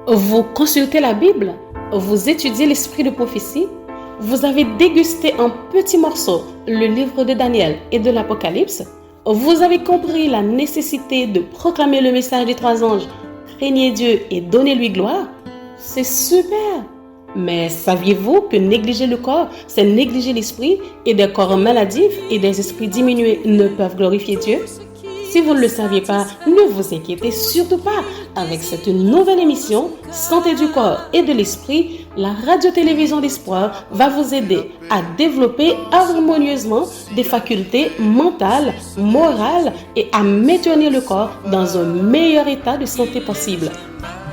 Vous consultez la Bible, vous étudiez l'esprit de prophétie, vous avez dégusté en petits morceaux le livre de Daniel et de l'Apocalypse, vous avez compris la nécessité de proclamer le message des 3 anges, craignez Dieu et donnez-lui gloire. C'est super! Mais saviez-vous que négliger le corps, c'est négliger l'esprit, et des corps maladifs et des esprits diminués ne peuvent glorifier Dieu? Si vous ne le saviez pas, ne vous inquiétez surtout pas. Avec cette nouvelle émission, Santé du corps et de l'esprit, la radio-télévision d'espoir va vous aider à développer harmonieusement des facultés mentales, morales et à maintenir le corps dans un meilleur état de santé possible.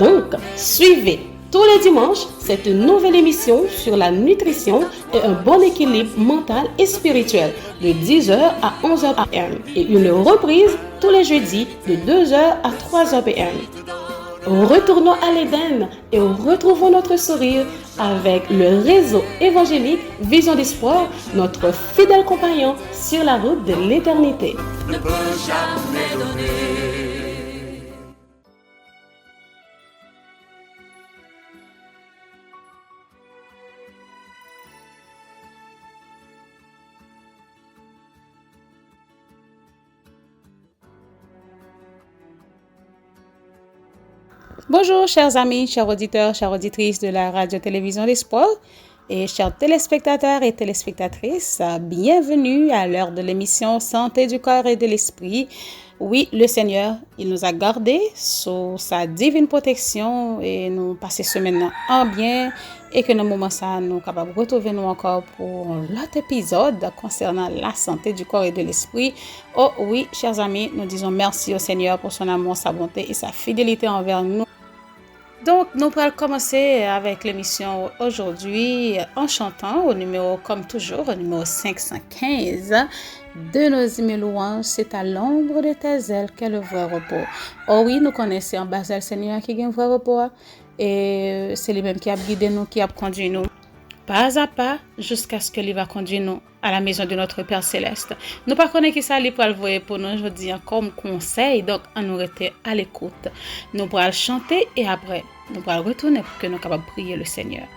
Donc, suivez tous les dimanches cette nouvelle émission sur la nutrition et un bon équilibre mental et spirituel de 10h à 11h p.m. et une reprise tous les jeudis de 2h à 3h p.m. Retournons à l'Éden et retrouvons notre sourire avec le réseau évangélique Vision d'Espoir, notre fidèle compagnon sur la route de l'éternité. Ne peut jamais donner. Bonjour chers amis, chers auditeurs, chères auditrices de la radio-télévision d'Espoir et chers téléspectateurs et téléspectatrices, bienvenue à l'heure de l'émission Santé du corps et de l'esprit. Oui, le Seigneur, il nous a gardés sous sa divine protection et nous passer ce maintenant en bien et que dans le moment ça, nous sommes capables de retrouver nous encore pour l'autre épisode concernant la santé du corps et de l'esprit. Oh oui, chers amis, nous disons merci au Seigneur pour son amour, sa bonté et sa fidélité envers nous. Donc, nous allons commencer avec l'émission aujourd'hui en chantant au numéro, comme toujours, au numéro 515 de nos hymnes louanges, c'est à l'ombre de tes ailes qu'est le vrai repos. Oh oui, nous connaissons en bas le Seigneur qui a un vrai repos et c'est lui-même qui a guidé nous, qui a conduit nous pas à pas jusqu'à ce que lui va conduire nous à la maison de notre Père Céleste. Nous ne connaissons pas qui ça lui pour le voir pour nous, je dis comme conseil, donc on nous rester à l'écoute. Nous pourrons chanter et après, nous pourrons retourner pour que nous soyons capables de prier le Seigneur.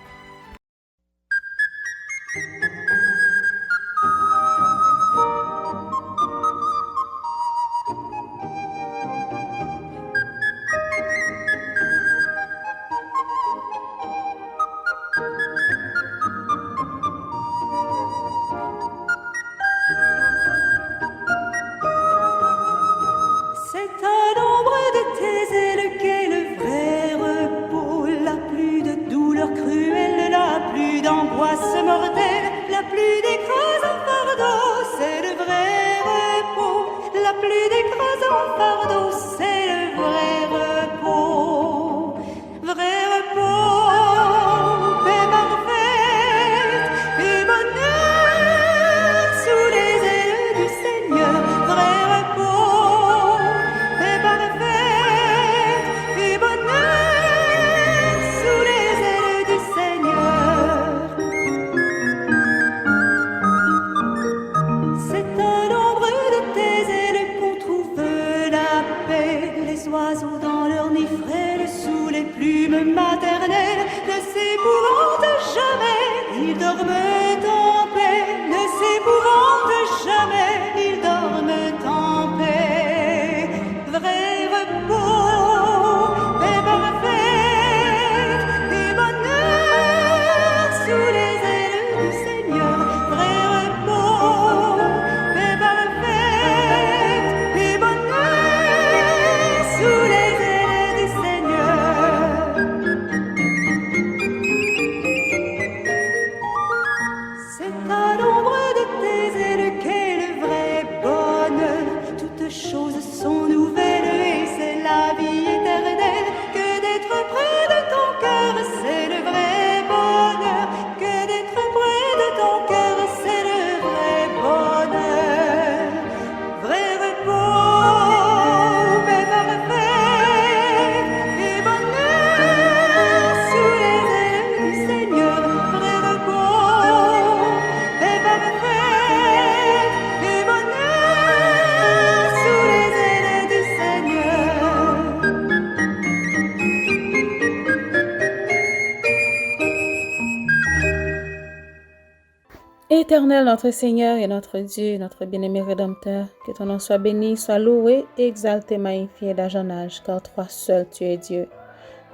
Éternel, notre Seigneur et notre Dieu, notre bien-aimé Rédempteur, que ton nom soit béni, soit loué, exalté, magnifié d'âge en âge, car toi seul tu es Dieu.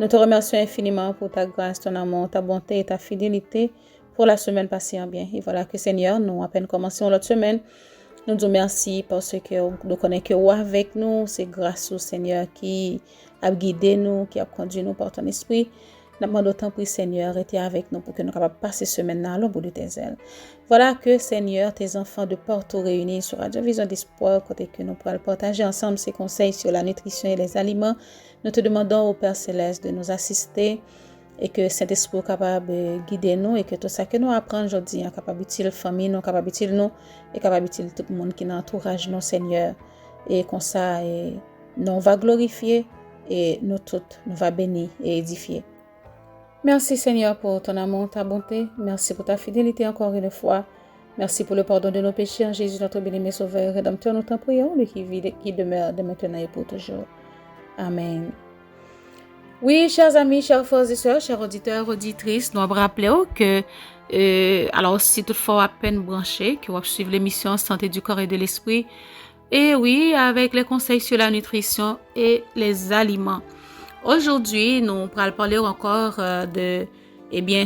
Nous te remercions infiniment pour ta grâce, ton amour, ta bonté et ta fidélité pour la semaine passée en bien. Et voilà que Seigneur, nous à peine commençons l'autre semaine, nous disons merci parce que nous connaissons que vous avec nous, c'est grâce au Seigneur qui a guidé nous, qui a conduit nous par ton esprit. Nous demandons autant pour Seigneur, rester avec nous pour que nous puissions passer ce semaine à l'ombre de tes ailes. Voilà que Seigneur, tes enfants de partout réunis sur Radio Vision d'Espoir, côté que nous pourrons partager ensemble ces conseils sur la nutrition et les aliments. Nous te demandons au Père Céleste de nous assister et que Saint-Esprit soit capable de guider nous et que tout ça que nous apprenons aujourd'hui est capable d'utile famille, nous capable d'utile nous et capable d'utile tout le monde qui nous entourage, nous Seigneur. Et comme ça, nous va glorifier et nous toutes, nous va bénir et édifier. Merci Seigneur pour ton amour, ta bonté. Merci pour ta fidélité encore une fois. Merci pour le pardon de nos péchés en Jésus, notre bien-aimé Sauveur, Rédempteur. Nous t'en prions, lui qui demeure de maintenant et pour toujours. Amen. Oui, chers amis, chers frères et sœurs, chers auditeurs, auditrices, nous rappelons que, alors si toutefois à peine branché, que vous suivez l'émission Santé du corps et de l'esprit, et oui, avec les conseils sur la nutrition et les aliments. Aujourd'hui, nous allons parler encore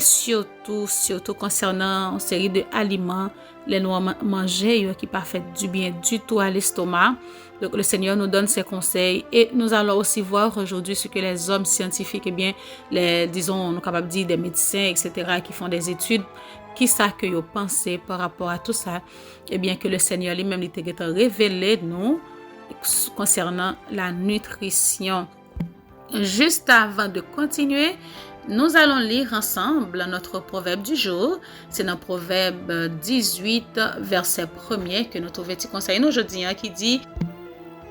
surtout concernant une série d'aliments, les nous manger qui pas fait du bien du tout à l'estomac. Donc, le Seigneur nous donne ses conseils et nous allons aussi voir aujourd'hui ce que les hommes scientifiques, nous capables de dire des médecins, etc., qui font des études, qui savent que ils pensent par rapport à tout ça, que le Seigneur lui-même t'a révélé nous concernant la nutrition. Juste avant de continuer, nous allons lire ensemble notre proverbe du jour. C'est dans Proverbe 18, verset 1er que nous trouvons petit conseil aujourd'hui qui dit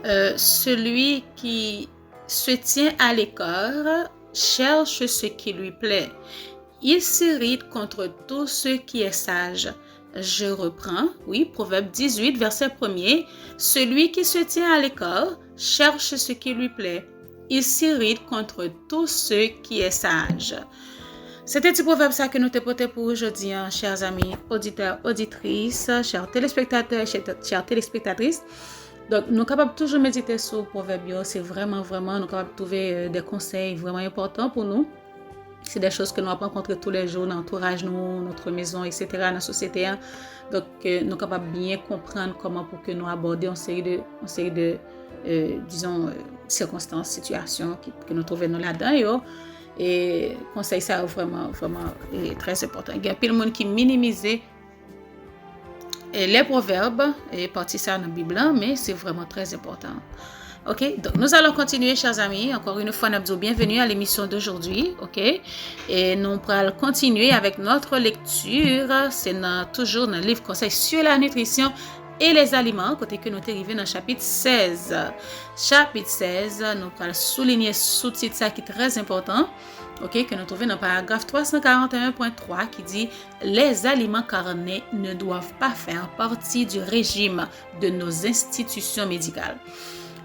celui qui se tient à l'écart cherche ce qui lui plaît. Il s'irrite contre tout ce qui est sage. Je reprends, Proverbe 18, verset 1er. Celui qui se tient à l'écart cherche ce qui lui plaît. Il s'irrite contre tout ce qui est sage. C'était un petit proverbe ça que nous te portons pour aujourd'hui, chers amis, auditeurs, auditrices, chers téléspectateurs, chères téléspectatrices. Donc, nous sommes capables de toujours méditer sur le proverbe. C'est vraiment, nous sommes capables de trouver des conseils vraiment importants pour nous. C'est des choses que nous rencontrons tous les jours dans l'entourage, notre maison, etc., dans la société. Donc, nous sommes capables de bien comprendre comment pour que nous abordions une série de circonstances, situations que nous trouvons là-dedans. Et conseil ça vraiment très important. Il y a plein de monde qui minimise les proverbes et partie ça dans la Bible, mais c'est vraiment très important. Ok, donc nous allons continuer, chers amis. Encore une fois, nous vous bienvenue à l'émission d'aujourd'hui. Ok, et nous allons continuer avec notre lecture. C'est toujours dans le livre Conseil sur la nutrition et les aliments, côté que nous sommes arrivés dans le chapitre 16. Chapitre 16, nous allons souligner sous-titre ça qui est très important. Ok, que nous trouvons dans le paragraphe 341.3 qui dit « Les aliments carnés ne doivent pas faire partie du régime de nos institutions médicales. »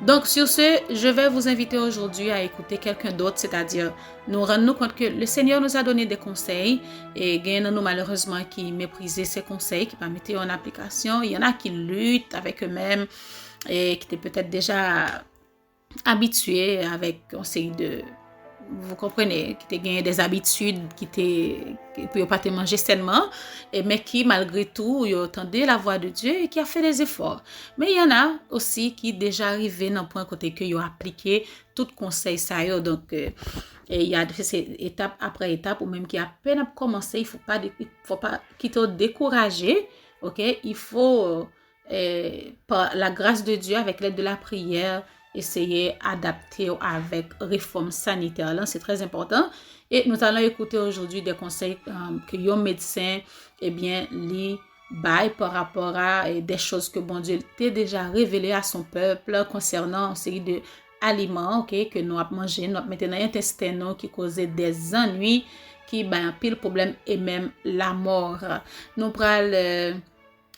Donc, sur ce, je vais vous inviter aujourd'hui à écouter quelqu'un d'autre, c'est-à-dire nous rendre compte que le Seigneur nous a donné des conseils et il y en a nous malheureusement qui méprisaient ces conseils, qui ne mettaient pas en application. Il y en a qui luttent avec eux-mêmes et qui étaient peut-être déjà habitués avec une série de... Vous comprenez, qui te gagne des habitudes, qui peut pas te manger sainement, mais qui malgré tout, ils entendaient la voix de Dieu et qui a fait des efforts. Mais il y en a aussi qui déjà arrivé dans le point côté que ils ont appliqué tout conseil ça. Donc il y a ces étape après étape ou même qui à peine a commencé, il faut pas quitter décourager. OK, il faut par la grâce de Dieu avec l'aide de la prière essayer d'adapter avec réforme sanitaire. Là, c'est très important. Et nous allons écouter aujourd'hui des conseils que les médecins, les bail par rapport à des choses que bon Dieu t'a déjà révélées à son peuple concernant une série de aliments que nous avons mangé, nous avons mis dans l'intestin qui causaient des ennuis, qui pile problème et même la mort. Nous allons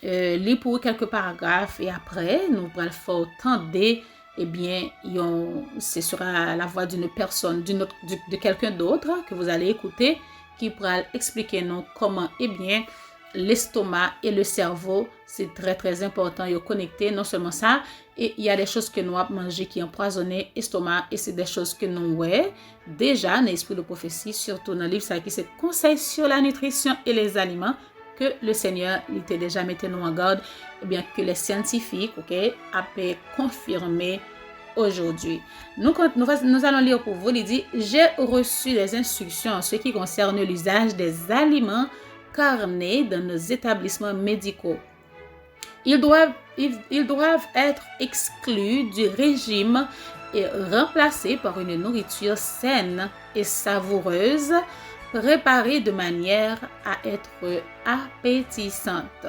lire pour quelques paragraphes et après, nous allons faire tenter ce sera la voix d'une personne, de quelqu'un d'autre que vous allez écouter qui pourra expliquer nous comment l'estomac et le cerveau, c'est très très important, ils sont connectés, non seulement ça, et il y a des choses que nous avons mangé qui empoisonnent l'estomac, et c'est des choses que nous ouais déjà dans l'esprit de prophétie, surtout dans le livre ça qui c'est conseil sur la nutrition et les aliments, que le Seigneur il était déjà mis nous en garde, et bien que les scientifiques, a confirmé aujourd'hui. Nous allons lire pour vous, il dit, j'ai reçu des instructions en ce qui concerne l'usage des aliments carnés dans nos établissements médicaux. Ils doivent être exclus du régime et remplacés par une nourriture saine et savoureuse, préparée de manière à être appétissante.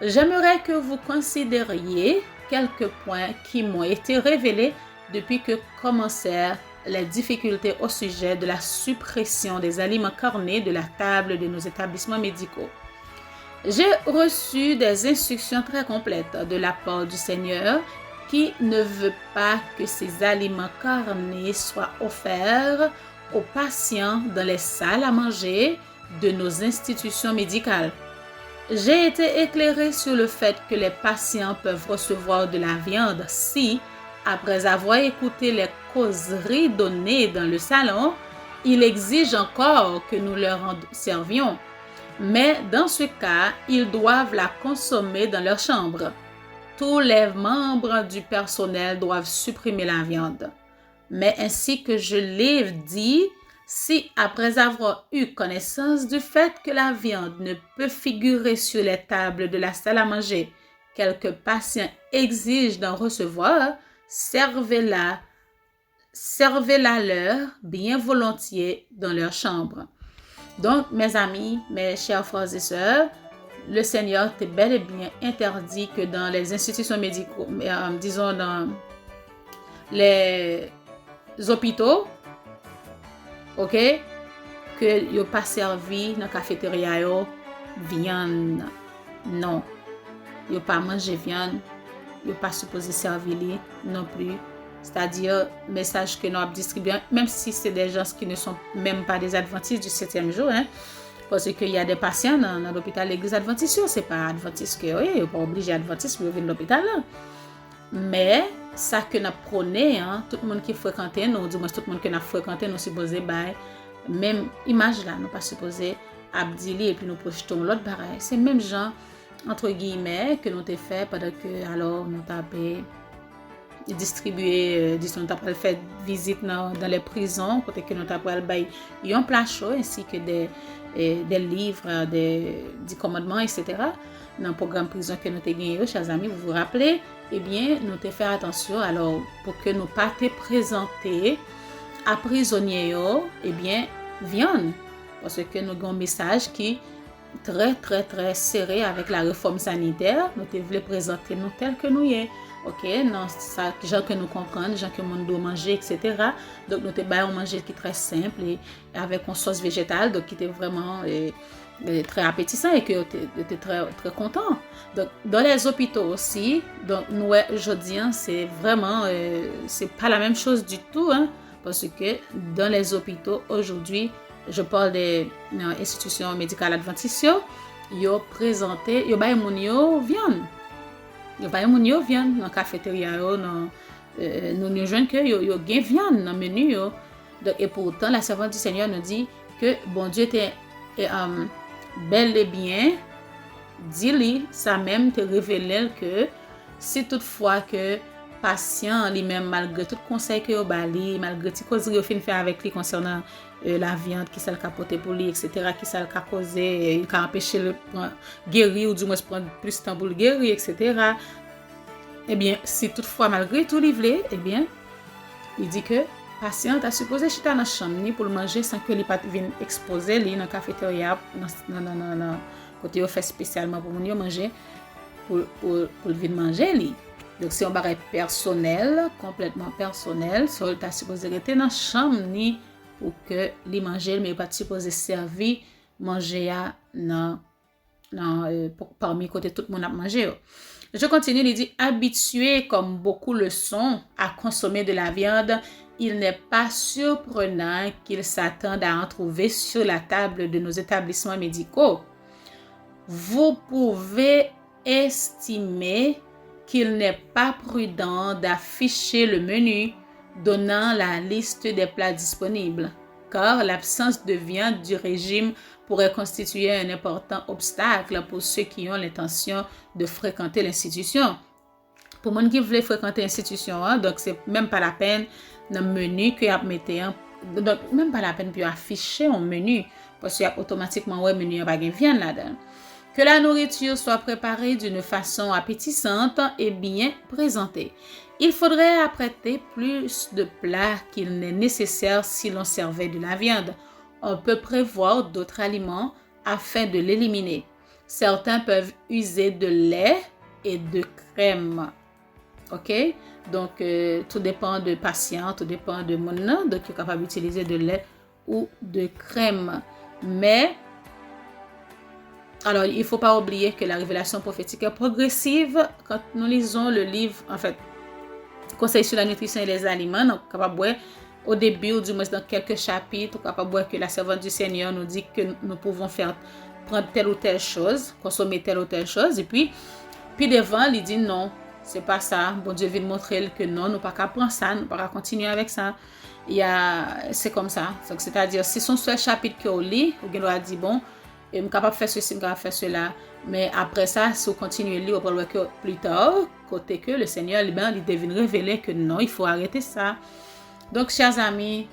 J'aimerais que vous considériez quelques points qui m'ont été révélés depuis que commencèrent les difficultés au sujet de la suppression des aliments carnés de la table de nos établissements médicaux. J'ai reçu des instructions très complètes de la part du Seigneur qui ne veut pas que ces aliments carnés soient offerts aux patients dans les salles à manger de nos institutions médicales. J'ai été éclairée sur le fait que les patients peuvent recevoir de la viande si, après avoir écouté les causeries données dans le salon, ils exigent encore que nous leur servions. Mais dans ce cas, ils doivent la consommer dans leur chambre. Tous les membres du personnel doivent supprimer la viande. Mais ainsi que je l'ai dit, si après avoir eu connaissance du fait que la viande ne peut figurer sur les tables de la salle à manger, quelques patients exigent d'en recevoir, servez-la leur bien volontiers dans leur chambre. Donc, mes amis, mes chers frères et sœurs, le Seigneur t'est bel et bien interdit que dans les institutions médicales, disons dans les hôpitaux, que yo pas servi dans cafétéria yo viande. Non. Yo pas manger viande, yo pas supposé servir li non plus. C'est-à-dire message que nous avons distribué, même si c'est des gens qui ne sont même pas des adventistes du 7e jour, parce qu'il y a des patients dans l'hôpital l'église adventiste, c'est pas adventiste que yo pas obligé adventiste pour venir à l'hôpital là. Mais ça que nous prôné, tout le monde qui fréquente nous, du moins tout le monde qui n'a fréquenté nous supposé même image là, nous pas supposé abdili et puis nous projetons l'autre pareil. C'est même gens entre guillemets que nous t'ai fait pendant que alors nous t'avons distribué, disons, nous avons fait visite dans les prisons, côté que nous avons bail un plat chaud ainsi que des livres, des commandements, etc. Dans le programme prison que nous avons gagné, chers amis, vous vous rappelez, eh bien, nous devons faire attention alors pour que nous pas te présenter à prisonniers, eh bien, viande. Parce que nous avons un message qui est très, très, très serré avec la réforme sanitaire. Nous devons présenter nous tels que nous sommes. Non, ça, gens que nous comprenons, gens que nous devons manger, etc. Donc, nous devons manger qui est très simple et avec une sauce végétale, donc qui était vraiment très appétissant et que tu étais très, très content. Donc, dans les hôpitaux aussi, donc, nous, aujourd'hui, c'est vraiment, c'est pas la même chose du tout, parce que dans les hôpitaux, aujourd'hui, je parle des institutions médicales adventistes, ils ont présenté, ils ont viande. Yo pa yon viande dans cafétéria yo nous joignent que yo gen viande dans menu yo. Donc et pourtant la servante du Seigneur nous dit que bon Dieu était bel et bien dit ça même te révélé que si toutefois que patient lui-même malgré tout conseil que yo bali malgré tout causerie yo fin faire avec lui concernant la viande qui ça le capoter pour lui etc qui ça le ca causer il ca empêcher le guérir ou du moins prendre plus de temps pour le guérir etc. Eh bien si toutefois malgré tout livré eh bien il dit que patient a supposé chita dans chambre ni pour le manger sans que il pas vienne exposer lui dans cafétéria dans côté fait spécialement pour moun yo manger pour venir manger lui. Donc c'est un bagage personnel, complètement personnel, so ta supposé rester dans chambre ni pour que li manger mais pas supposé servir manger parmi côté tout le monde a manger. Je continue, il dit habitué comme beaucoup le sont à consommer de la viande, il n'est pas surprenant qu'ils s'attendent à en trouver sur la table de nos établissements médicaux. vous pouvez estimer qu'il n'est pas prudent d'afficher le menu donnant la liste des plats disponibles, car l'absence de viande du régime pourrait constituer un important obstacle pour ceux qui ont l'intention de fréquenter l'institution. Pour les gens qui veulent fréquenter l'institution, donc c'est même pas la peine dans le menu que vous mettez, donc même pas la peine de afficher un menu, parce qu'il y a automatiquement un menu pas de viande là-dedans. Que la nourriture soit préparée d'une façon appétissante et bien présentée. Il faudrait apprêter plus de plats qu'il n'est nécessaire si l'on servait de la viande. On peut prévoir d'autres aliments afin de l'éliminer. Certains peuvent user de lait et de crème. OK? Donc, tout dépend de patient, tout dépend de mon nom. Donc, tu es capable d'utiliser de lait ou de crème. Mais, alors, il ne faut pas oublier que la révélation prophétique est progressive. Quand nous lisons le livre, en fait, Conseil sur la nutrition et les aliments, donc, capable de au début, ou du moins dans quelques chapitres, capable de voir que la servante du Seigneur nous dit que nous pouvons prendre telle ou telle chose, consommer telle ou telle chose, et puis devant, il dit non, c'est pas ça. Bon Dieu vient montrer que non, nous pas qu'à prendre ça, nous pas qu'à continuer avec ça. C'est comme ça. Donc, c'est-à-dire, si son seul chapitre que vous lit, vous doit dire bon, je suis capable de faire ceci, je suis capable de faire cela. Mais après ça, si vous continuez à lire, vous pouvez voir que plus tard, côté que le Seigneur, il devine révéler que non, il faut arrêter ça. Donc, chers amis,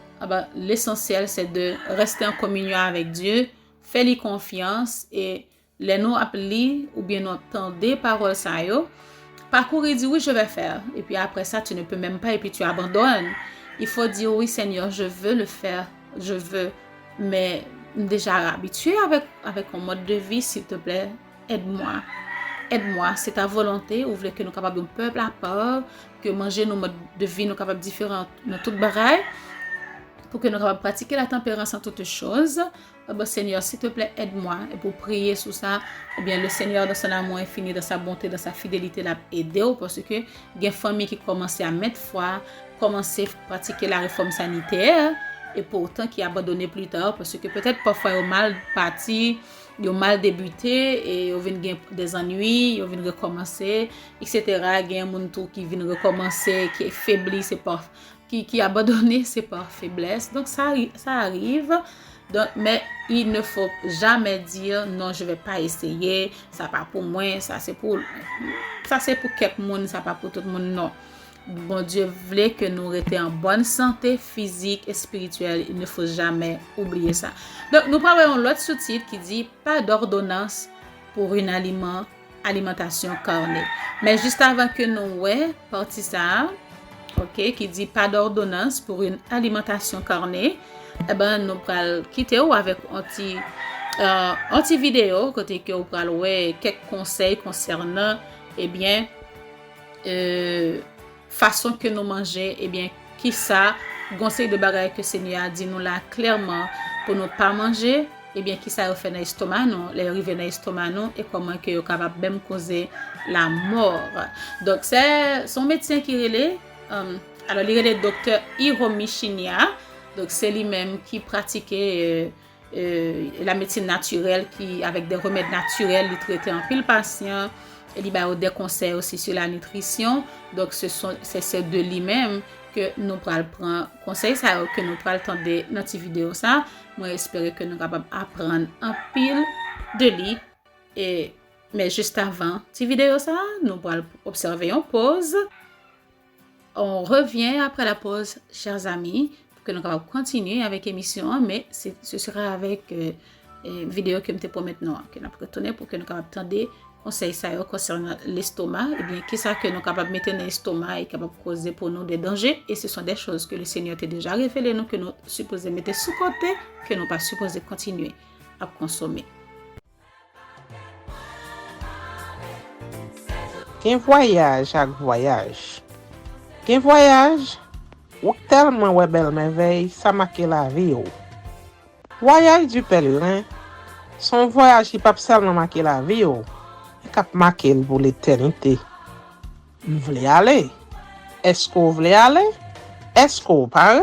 l'essentiel, c'est de rester en communion avec Dieu, faire-lui confiance et les nous appeler ou bien nous entendre paroles ça yo. Parcourir dit oui, je vais faire. Et puis après ça, tu ne peux même pas et puis tu abandonnes. Il faut dire oui, Seigneur, je veux le faire. Je veux. Mais déjà habitué avec un mode de vie, s'il te plaît, aide-moi. Aide-moi, c'est ta volonté. Ou voulez que nous capables d'un peuple à part, que manger nos modes de vie, nous capables différents dans toute bagaille, pour que nous capables pratiquer la tempérance en toutes choses. Seigneur, s'il te plaît, aide-moi. Et pour prier sur ça, eh bien, le Seigneur, dans son amour infini, dans sa bonté, dans sa fidélité, l'a aidé. Parce que il y a des familles qui commençaient à mettre foi, commençaient à pratiquer la réforme sanitaire, et pourtant qui abandonné plus tard, parce que peut-être parfois ils ont mal parti, ils ont mal débuté, et ils viennent des ennuis, ils viennent recommencer, etc. Il y a des gens qui viennent recommencer, qui est faibli, c'est pas, qui abandonné, c'est par faiblesse. Donc ça arrive. Donc, mais il ne faut jamais dire non, je vais pas essayer, ça pas pour moi, ça c'est pour quelques monde, ça pas pour tout le monde, non. Bon Dieu voulait que nous restions en bonne santé physique et spirituelle, il ne faut jamais oublier ça. Donc nous parlons l'autre sous-titre qui dit pas d'ordonnance pour une alimentation cornée. Mais juste avant que nous parti ça, OK, qui dit pas d'ordonnance pour une alimentation cornée. Eh ben, nous allons quitter avec anti vidéo côté que nous allons quelques conseils concernant façon que nous manger qui ça conseil de bagaille que Seigneur a dit nous là clairement pour nous pas manger qui ça fait dans l'estomac nous les arriver dans l'estomac nous et comment que capable même causer la mort. Donc c'est son médecin qui relait alors il est le docteur Hiromi Shinya. Donc, c'est lui-même qui pratiquait la médecine naturelle, qui, avec des remèdes naturels, il traitait en pile patient. Et il a des conseils aussi sur la nutrition. Donc, c'est de lui-même que nous prenons conseil, ça, que nous prenons attendre notre vidéo. Ça, moi, j'espère que nous sommes capables d'apprendre en pile de lui. Mais juste avant cette vidéo, ça, nous pourrons observer une pause. On revient après la pause, chers amis, que nous allons continuer avec l'émission, mais ce sera avec une vidéo que je te promets maintenant, que nous allons retourner pour que nous allons attendre conseils concernant l'estomac, qui ça que nous sommes capables de mettre dans l'estomac et capable de causer pour nous des dangers, et ce sont des choses que le Seigneur t'a déjà révélé, nous, que nous supposons mettre sous côté, que nous pas supposons continuer à consommer. Qu'un voyage chaque voyage. Qu'un voyage ou tellement ouais belle merveille, ça marque la vie. Voyage du pèlerin, son voyage qui pas seulement marquer la vie, il cap marquer pour l'éternité. Vous voulez aller? Est-ce que vous voulez aller? Est-ce que vous parlez?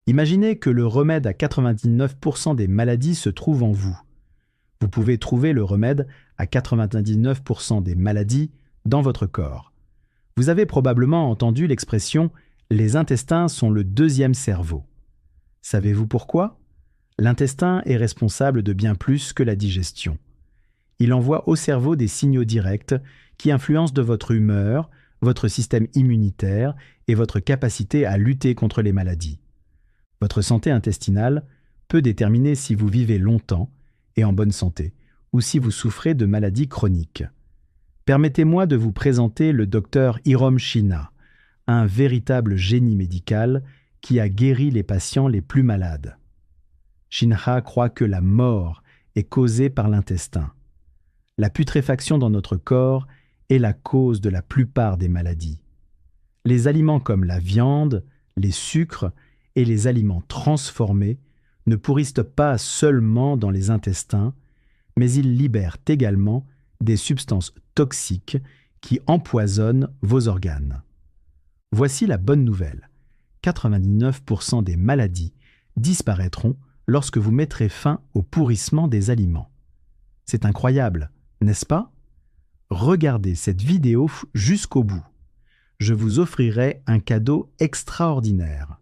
Imaginez que le remède à 99% des maladies se trouve en vous. Vous pouvez trouver le remède à 99% des maladies dans votre corps. Vous avez probablement entendu l'expression « les intestins sont le deuxième cerveau ». Savez-vous pourquoi ? L'intestin est responsable de bien plus que la digestion. Il envoie au cerveau des signaux directs qui influencent de votre humeur, votre système immunitaire et votre capacité à lutter contre les maladies. Votre santé intestinale peut déterminer si vous vivez longtemps et en bonne santé, ou si vous souffrez de maladies chroniques. Permettez-moi de vous présenter le docteur Hirom Shina, un véritable génie médical qui a guéri les patients les plus malades. Shinha croit que la mort est causée par l'intestin. La putréfaction dans notre corps est la cause de la plupart des maladies. Les aliments comme la viande, les sucres et les aliments transformés ne pourrissent pas seulement dans les intestins, mais ils libèrent également des substances toxiques qui empoisonnent vos organes. Voici la bonne nouvelle. 99% des maladies disparaîtront lorsque vous mettrez fin au pourrissement des aliments. C'est incroyable, n'est-ce pas ? Regardez cette vidéo jusqu'au bout. Je vous offrirai un cadeau extraordinaire.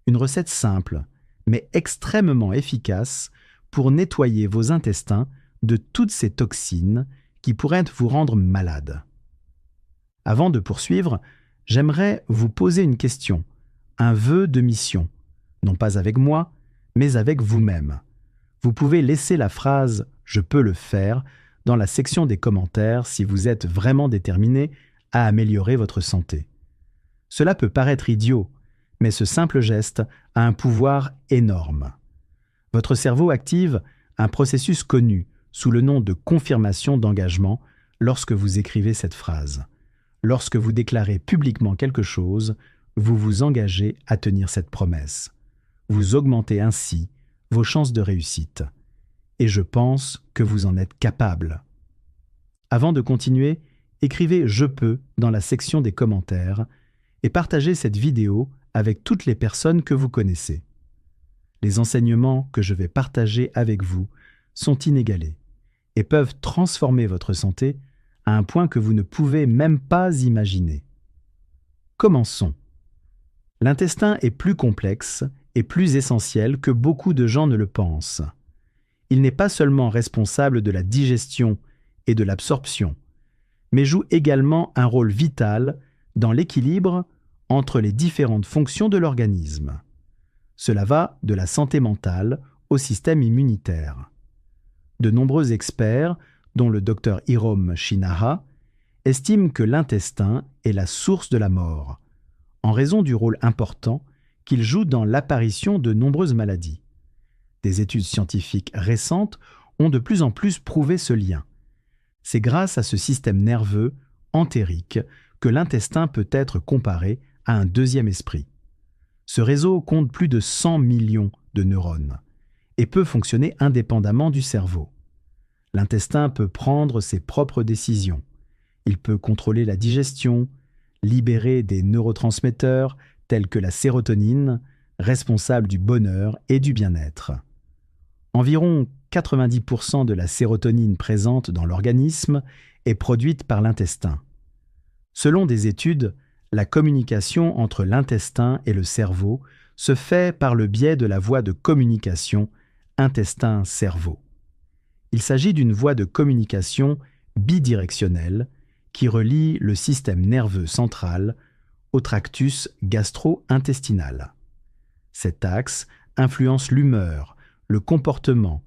Une recette simple, mais extrêmement efficace pour nettoyer vos intestins de toutes ces toxines qui pourraient vous rendre malade. Avant de poursuivre, j'aimerais vous poser une question, un vœu de mission, non pas avec moi, mais avec vous-même. Vous pouvez laisser la phrase « Je peux le faire » dans la section des commentaires si vous êtes vraiment déterminé à améliorer votre santé. Cela peut paraître idiot, mais ce simple geste a un pouvoir énorme. Votre cerveau active un processus connu sous le nom de confirmation d'engagement lorsque vous écrivez cette phrase. Lorsque vous déclarez publiquement quelque chose, vous vous engagez à tenir cette promesse. Vous augmentez ainsi vos chances de réussite. Et je pense que vous en êtes capable. Avant de continuer, écrivez « Je peux » dans la section des commentaires et partagez cette vidéo avec toutes les personnes que vous connaissez. Les enseignements que je vais partager avec vous sont inégalés et peuvent transformer votre santé à un point que vous ne pouvez même pas imaginer. Commençons. L'intestin est plus complexe et plus essentiel que beaucoup de gens ne le pensent. Il n'est pas seulement responsable de la digestion et de l'absorption, mais joue également un rôle vital dans l'équilibre entre les différentes fonctions de l'organisme. Cela va de la santé mentale au système immunitaire. De nombreux experts, dont le docteur Hirom Shina, estiment que l'intestin est la source de la mort, en raison du rôle important qu'il joue dans l'apparition de nombreuses maladies. Des études scientifiques récentes ont de plus en plus prouvé ce lien. C'est grâce à ce système nerveux entérique que l'intestin peut être comparé à un deuxième esprit. Ce réseau compte plus de 100 millions de neurones et peut fonctionner indépendamment du cerveau. L'intestin peut prendre ses propres décisions. Il peut contrôler la digestion, libérer des neurotransmetteurs tels que la sérotonine, responsable du bonheur et du bien-être. Environ 90% de la sérotonine présente dans l'organisme est produite par l'intestin. Selon des études, la communication entre l'intestin et le cerveau se fait par le biais de la voie de communication intestin-cerveau. Il s'agit d'une voie de communication bidirectionnelle qui relie le système nerveux central au tractus gastro-intestinal. Cet axe influence l'humeur, le comportement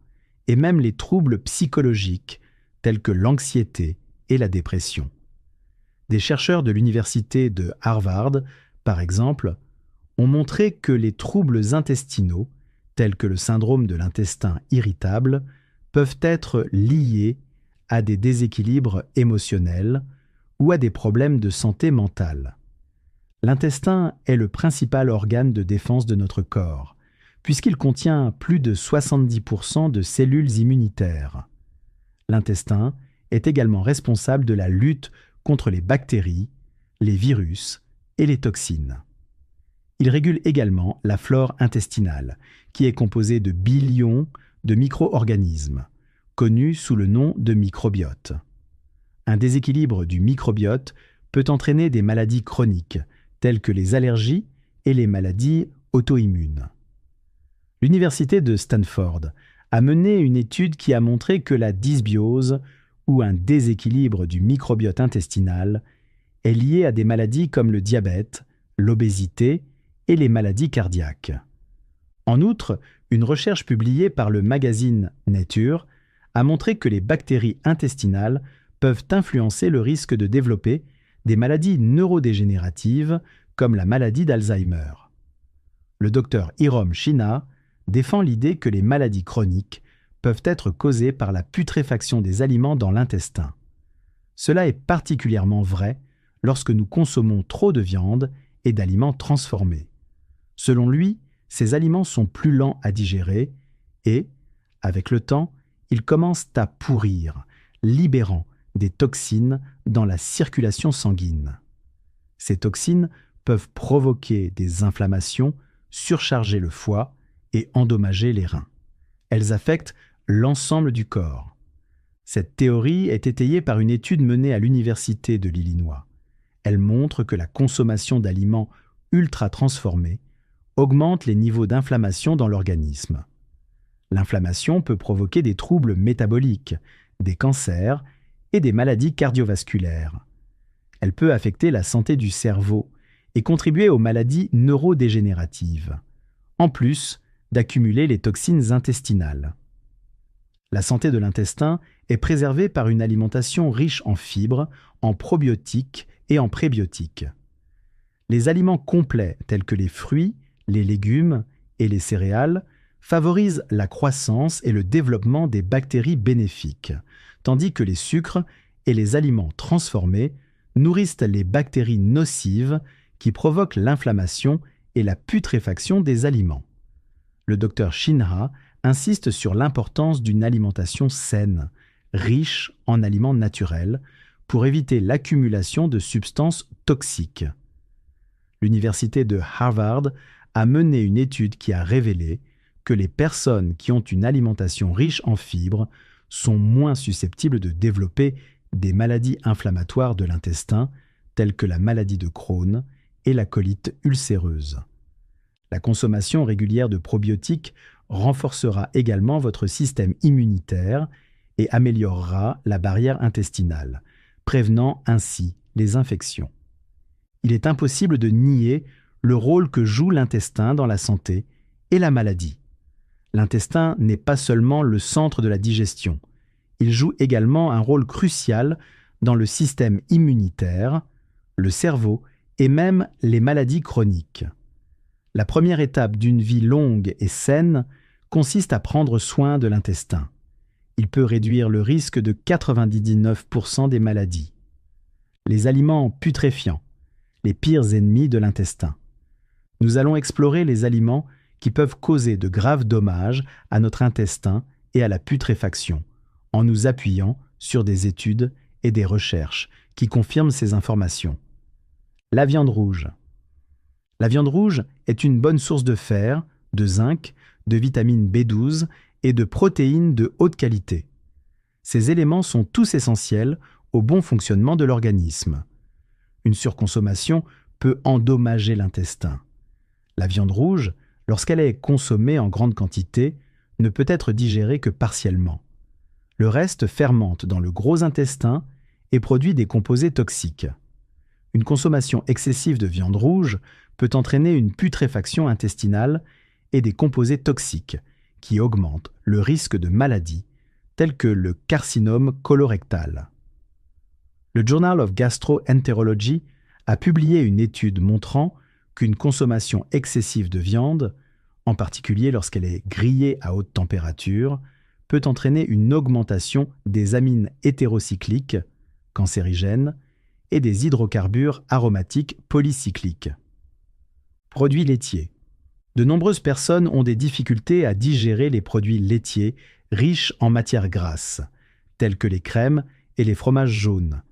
et même les troubles psychologiques tels que l'anxiété et la dépression. Des chercheurs de l'université de Harvard, par exemple, ont montré que les troubles intestinaux, tels que le syndrome de l'intestin irritable, peuvent être liés à des déséquilibres émotionnels ou à des problèmes de santé mentale. L'intestin est le principal organe de défense de notre corps, puisqu'il contient plus de 70% de cellules immunitaires. L'intestin est également responsable de la lutte contre les bactéries, les virus et les toxines. Il régule également la flore intestinale, qui est composée de billions de micro-organismes, connus sous le nom de microbiote. Un déséquilibre du microbiote peut entraîner des maladies chroniques, telles que les allergies et les maladies auto-immunes. L'université de Stanford a mené une étude qui a montré que la dysbiose, ou un déséquilibre du microbiote intestinal, est lié à des maladies comme le diabète, l'obésité et les maladies cardiaques. En outre, une recherche publiée par le magazine Nature a montré que les bactéries intestinales peuvent influencer le risque de développer des maladies neurodégénératives comme la maladie d'Alzheimer. Le docteur Hirom Shina défend l'idée que les maladies chroniques peuvent être causées par la putréfaction des aliments dans l'intestin. Cela est particulièrement vrai lorsque nous consommons trop de viande et d'aliments transformés. Selon lui, ces aliments sont plus lents à digérer et, avec le temps, ils commencent à pourrir, libérant des toxines dans la circulation sanguine. Ces toxines peuvent provoquer des inflammations, surcharger le foie et endommager les reins. Elles affectent l'ensemble du corps. Cette théorie est étayée par une étude menée à l'Université de l'Illinois. Elle montre que la consommation d'aliments ultra transformés augmente les niveaux d'inflammation dans l'organisme. L'inflammation peut provoquer des troubles métaboliques, des cancers et des maladies cardiovasculaires. Elle peut affecter la santé du cerveau et contribuer aux maladies neurodégénératives, en plus d'accumuler les toxines intestinales. La santé de l'intestin est préservée par une alimentation riche en fibres, en probiotiques et en prébiotiques. Les aliments complets tels que les fruits, les légumes et les céréales favorisent la croissance et le développement des bactéries bénéfiques, tandis que les sucres et les aliments transformés nourrissent les bactéries nocives qui provoquent l'inflammation et la putréfaction des aliments. Le docteur Shinha insiste sur l'importance d'une alimentation saine, riche en aliments naturels, pour éviter l'accumulation de substances toxiques. L'université de Harvard a mené une étude qui a révélé que les personnes qui ont une alimentation riche en fibres sont moins susceptibles de développer des maladies inflammatoires de l'intestin, telles que la maladie de Crohn et la colite ulcéreuse. La consommation régulière de probiotiques renforcera également votre système immunitaire et améliorera la barrière intestinale, prévenant ainsi les infections. Il est impossible de nier le rôle que joue l'intestin dans la santé et la maladie. L'intestin n'est pas seulement le centre de la digestion, il joue également un rôle crucial dans le système immunitaire, le cerveau et même les maladies chroniques. La première étape d'une vie longue et saine consiste à prendre soin de l'intestin. Il peut réduire le risque de 99% des maladies. Les aliments putréfiants, les pires ennemis de l'intestin. Nous allons explorer les aliments qui peuvent causer de graves dommages à notre intestin et à la putréfaction, en nous appuyant sur des études et des recherches qui confirment ces informations. La viande rouge. La viande rouge est une bonne source de fer, de zinc, de vitamine B12 et de protéines de haute qualité. Ces éléments sont tous essentiels au bon fonctionnement de l'organisme. Une surconsommation peut endommager l'intestin. La viande rouge, lorsqu'elle est consommée en grande quantité, ne peut être digérée que partiellement. Le reste fermente dans le gros intestin et produit des composés toxiques. Une consommation excessive de viande rouge peut entraîner une putréfaction intestinale et des composés toxiques qui augmentent le risque de maladies telles que le carcinome colorectal. Le Journal of Gastroenterology a publié une étude montrant qu'une consommation excessive de viande, en particulier lorsqu'elle est grillée à haute température, peut entraîner une augmentation des amines hétérocycliques, cancérigènes, et des hydrocarbures aromatiques polycycliques. Produits laitiers. De nombreuses personnes ont des difficultés à digérer les produits laitiers riches en matières grasses, tels que les crèmes et les fromages jaunes.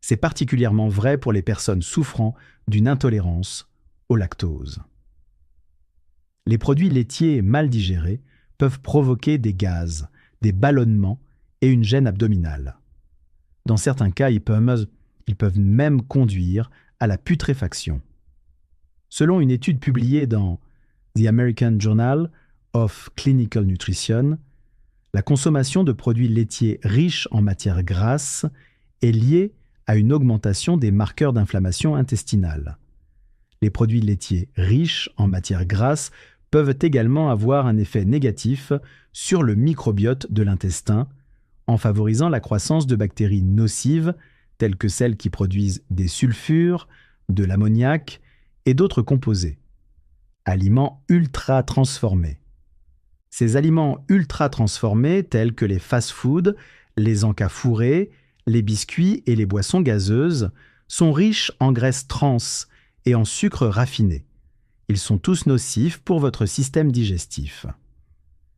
C'est particulièrement vrai pour les personnes souffrant d'une intolérance au lactose. Les produits laitiers mal digérés peuvent provoquer des gaz, des ballonnements et une gêne abdominale. Dans certains cas, ils peuvent même conduire à la putréfaction. Selon une étude publiée dans The American Journal of Clinical Nutrition, la consommation de produits laitiers riches en matières grasses est liée à une augmentation des marqueurs d'inflammation intestinale. Les produits laitiers riches en matières grasses peuvent également avoir un effet négatif sur le microbiote de l'intestin, en favorisant la croissance de bactéries nocives telles que celles qui produisent des sulfures, de l'ammoniac et d'autres composés. Aliments ultra transformés. Ces aliments ultra transformés tels que les fast-foods, les encas fourrés, les biscuits et les boissons gazeuses sont riches en graisses trans et en sucre raffiné. Ils sont tous nocifs pour votre système digestif.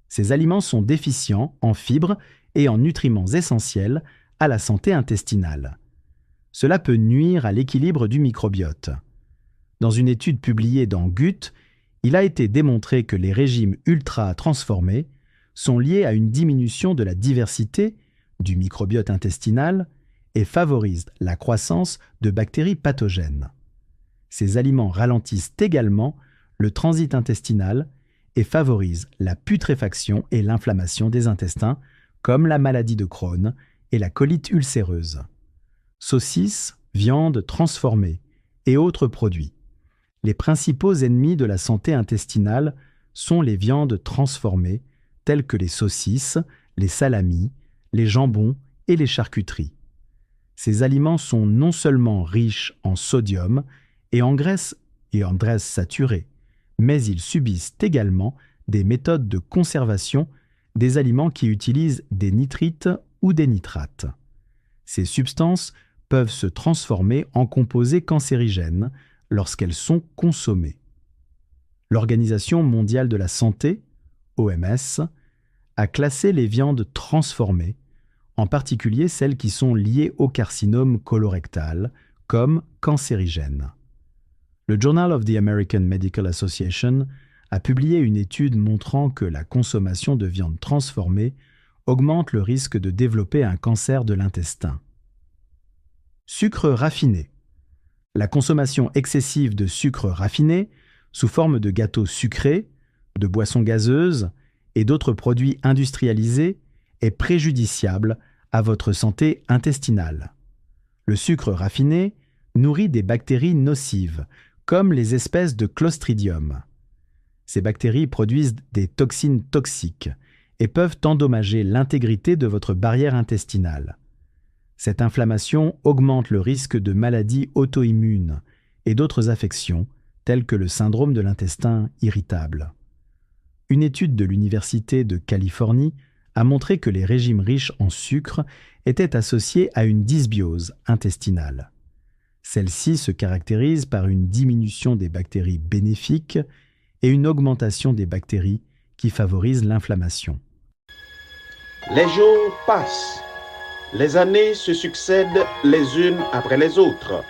Ces aliments sont déficients en fibres et en nutriments essentiels à la santé intestinale. Cela peut nuire à l'équilibre du microbiote. Dans une étude publiée dans Gut, il a été démontré que les régimes ultra transformés sont liés à une diminution de la diversité du microbiote intestinal et favorisent la croissance de bactéries pathogènes. Ces aliments ralentissent également le transit intestinal et favorisent la putréfaction et l'inflammation des intestins, comme la maladie de Crohn et la colite ulcéreuse. Saucisses, viandes transformées et autres produits. Les principaux ennemis de la santé intestinale sont les viandes transformées, telles que les saucisses, les salamis, les jambons et les charcuteries. Ces aliments sont non seulement riches en sodium et en graisse saturée, mais ils subissent également des méthodes de conservation des aliments qui utilisent des nitrites ou des nitrates. Ces substances peuvent se transformer en composés cancérigènes lorsqu'elles sont consommées. L'Organisation mondiale de la santé, OMS, a classé les viandes transformées, en particulier celles qui sont liées au carcinome colorectal, comme cancérigènes. Le Journal of the American Medical Association a publié une étude montrant que la consommation de viande transformée augmente le risque de développer un cancer de l'intestin. Sucre raffiné. La consommation excessive de sucre raffiné, sous forme de gâteaux sucrés, de boissons gazeuses et d'autres produits industrialisés, est préjudiciable à votre santé intestinale. Le sucre raffiné nourrit des bactéries nocives, comme les espèces de Clostridium. Ces bactéries produisent des toxines toxiques et peuvent endommager l'intégrité de votre barrière intestinale. Cette inflammation augmente le risque de maladies auto-immunes et d'autres affections, telles que le syndrome de l'intestin irritable. Une étude de l'Université de Californie a montré que les régimes riches en sucre étaient associés à une dysbiose intestinale. Celle-ci se caractérise par une diminution des bactéries bénéfiques et une augmentation des bactéries qui favorisent l'inflammation. Les jours passent, les années se succèdent les unes après les autres.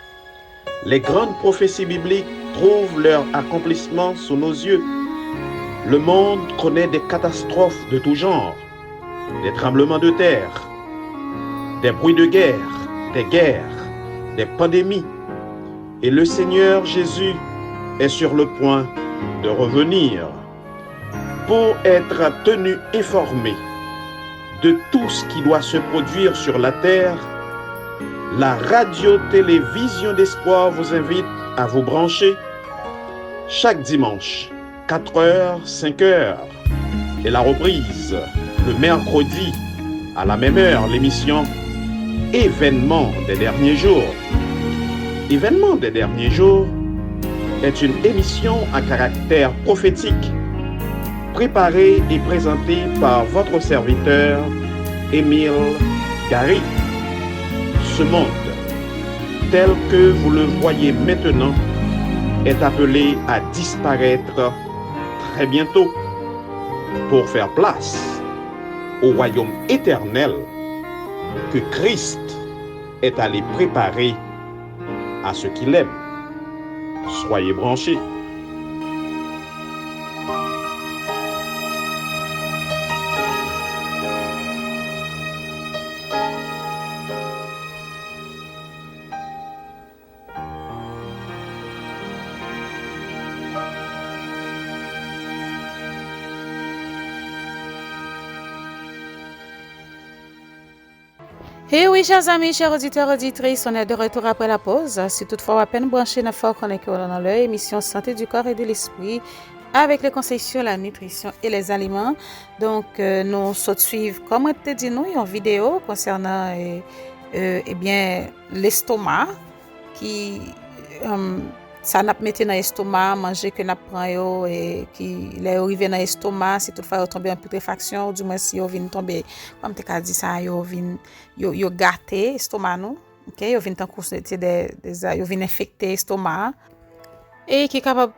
Les grandes prophéties bibliques trouvent leur accomplissement sous nos yeux. Le monde connaît des catastrophes de tout genre, des tremblements de terre, des bruits de guerre, des pandémies. Et le Seigneur Jésus est sur le point de revenir pour être tenu informé de tout ce qui doit se produire sur la terre. La radio-télévision d'espoir vous invite à vous brancher chaque dimanche, 4h, 5h, et la reprise le mercredi à la même heure, l'émission Événements des derniers jours. Événements des derniers jours est une émission à caractère prophétique, préparée et présentée par votre serviteur Émile Gary. Ce monde, tel que vous le voyez maintenant, est appelé à disparaître très bientôt pour faire place au royaume éternel que Christ est allé préparer à ceux qui l'aiment. Soyez branchés. Et oui, chers amis, chers auditeurs, auditrices, on est de retour après la pause. Si toutefois, à peine branché dans Fort Connecté dans l'émission Santé du corps et de l'esprit, avec les conseils sur la nutrition et les aliments. Donc, nous suivons, comme on te dit, nous, une vidéo concernant bien, l'estomac, qui ça n'a pas mis dans l'estomac, manger que n'a prend yo et qui est arrivé dans l'estomac, si toutefois tomber en putréfaction, du moins si yo vient tomber, comme tu as dit ça, yo gâté l'estomac nous, OK, yo vient en course yo vient infecter l'estomac et qui est capable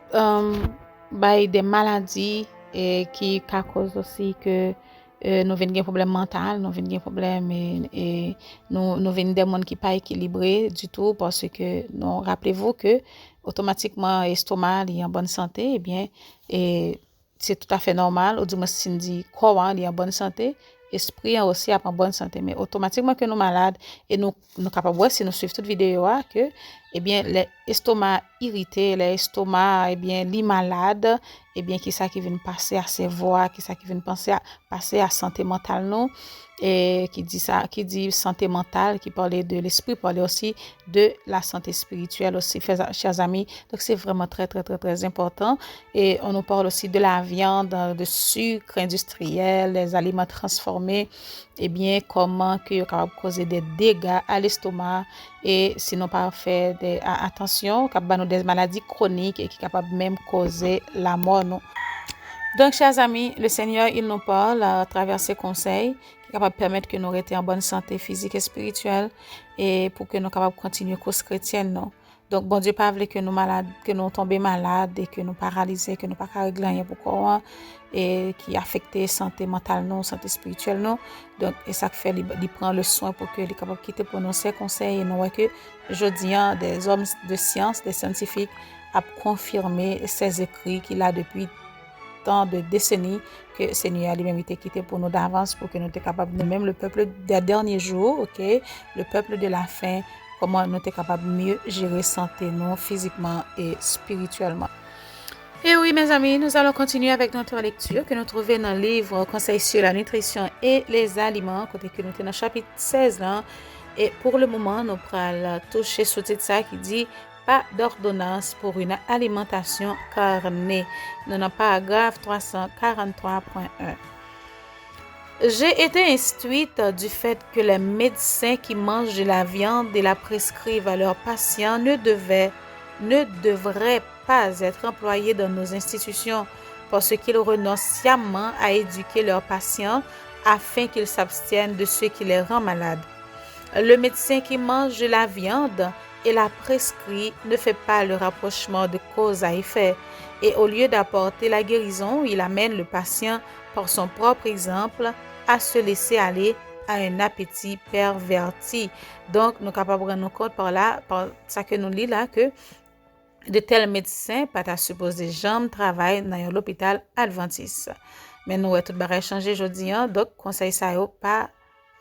des maladies et qui cause aussi que nous venons des problèmes mentaux, nous venons des problèmes et nous venons des monde qui pas équilibré du tout parce que nous rappelez-vous que automatiquement l'estomac est en bonne santé et bien et c'est tout à fait normal ou du moins si on dit corps est en bonne santé, esprit aussi en bonne santé mais automatiquement que nous malades et nous capable voir si nous suivons toute vidéo que eh bien l'estomac irrité, l'estomac eh bien li malade eh bien qui ça qui vient passer à ses voix, qui ça qui vient passer à santé mentale non et qui dit santé mentale, qui parlait de l'esprit, parlait aussi de la santé spirituelle aussi, chers amis. Donc c'est vraiment très très très très important et on nous parle aussi de la viande, de sucre industriel, les aliments transformés et bien comment que capable causer des dégâts à l'estomac et sinon pas faire attention capable des maladies chroniques et qui capable même causer la mort non. Donc, chers amis, le Seigneur, il nous parle à travers ses conseils qui est capable de permettre que nous restions en bonne santé physique et spirituelle et pour que nous capables de continuer cause chrétienne. Non? Donc, bon Dieu pas voulu que nous malades, que nous tombions malades et que nous paralysés, que nous pas régler rien pour quoi et qui affecte santé mentale non, santé spirituelle non. Donc, et ça fait il prend le soin pour que les capables quitter pour nous ces conseils et nous voit que aujourd'hui des hommes de science, des scientifiques a confirmé ces écrits qu'il a depuis de décennies que le Seigneur lui-même était quitté pour nous d'avance pour que nous soyons capables de même le peuple des derniers jours, ok, le peuple de la fin, comment nous sommes capables de mieux gérer santé nous physiquement et spirituellement. Et oui, mes amis, nous allons continuer avec notre lecture que nous trouvons dans le livre Conseils sur la nutrition et les aliments, côté que nous sommes dans le chapitre 16 là. Et pour le moment, nous allons toucher ce titre ça qui dit pas d'ordonnance pour une alimentation carnée. Dans le paragraphe 343.1. J'ai été instruite du fait que les médecins qui mangent de la viande et la prescrivent à leurs patients ne devraient pas être employés dans nos institutions parce qu'ils renoncent sciemment à éduquer leurs patients afin qu'ils s'abstiennent de ce qui les rend malades. Le médecin qui mange de la viande et la prescrit ne fait pas le rapprochement de cause à effet et au lieu d'apporter la guérison, il amène le patient par son propre exemple à se laisser aller à un appétit perverti. Donc, nous sommes capables de nous compte par ça que nous lisons là que de tels médecins pas à supposer jamais travaillent dans l'hôpital adventiste. Mais nous tout barré changer aujourd'hui donc conseil ça pas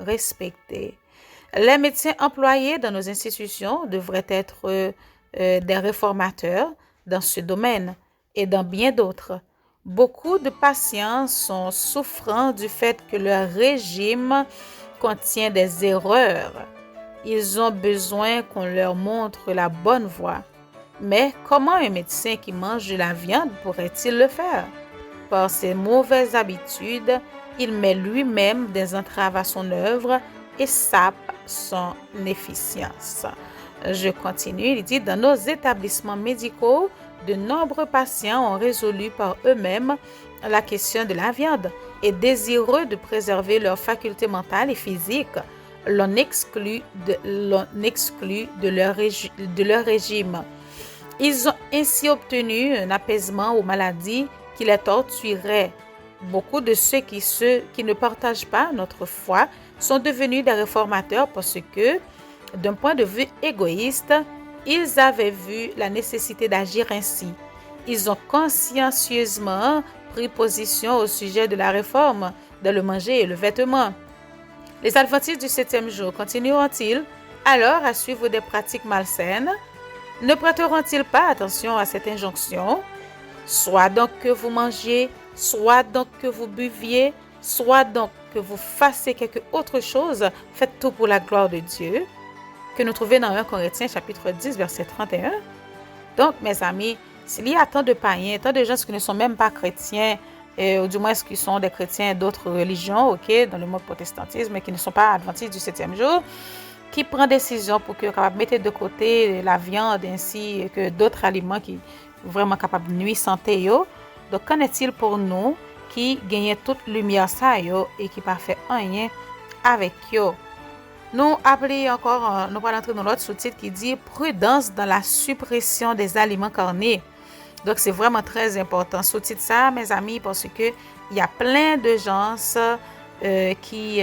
respecté. Les médecins employés dans nos institutions devraient être des réformateurs dans ce domaine et dans bien d'autres. Beaucoup de patients sont souffrants du fait que leur régime contient des erreurs. Ils ont besoin qu'on leur montre la bonne voie. Mais comment un médecin qui mange de la viande pourrait-il le faire? Par ses mauvaises habitudes, il met lui-même des entraves à son œuvre et sape son efficience. Je continue, il dit, dans nos établissements médicaux, de nombreux patients ont résolu par eux-mêmes la question de la viande et désireux de préserver leurs facultés mentales et physiques, l'on exclut de leur régime. Ils ont ainsi obtenu un apaisement aux maladies qui les tortureraient. Beaucoup de ceux qui ne partagent pas notre foi sont devenus des réformateurs parce que, d'un point de vue égoïste, ils avaient vu la nécessité d'agir ainsi. Ils ont consciencieusement pris position au sujet de la réforme dans le manger et le vêtement. Les adventistes du 7e jour continueront-ils alors à suivre des pratiques malsaines? Ne prêteront-ils pas attention à cette injonction? Soit donc que vous mangiez, soit donc que vous buviez, soit donc que vous fassiez quelque autre chose, faites tout pour la gloire de Dieu, que nous trouvons dans 1 Corinthiens chapitre 10, verset 31. Donc, mes amis, s'il y a tant de païens, tant de gens qui ne sont même pas chrétiens, ou du moins qui sont des chrétiens d'autres religions, ok, dans le monde protestantisme, mais qui ne sont pas adventistes du 7e jour, qui prend décision pour que capable mettre de côté la viande ainsi que d'autres aliments qui vraiment capables de nuire santé yo. Donc qu'en est-il pour nous qui gagnent toute lumière ça yo et qui pas fait rien avec yo? Nous appelons encore, nous allons entrer dans l'autre sous-titre qui dit prudence dans la suppression des aliments carnés. Donc c'est vraiment très important sous-titre ça, mes amis, parce que il y a plein de gens qui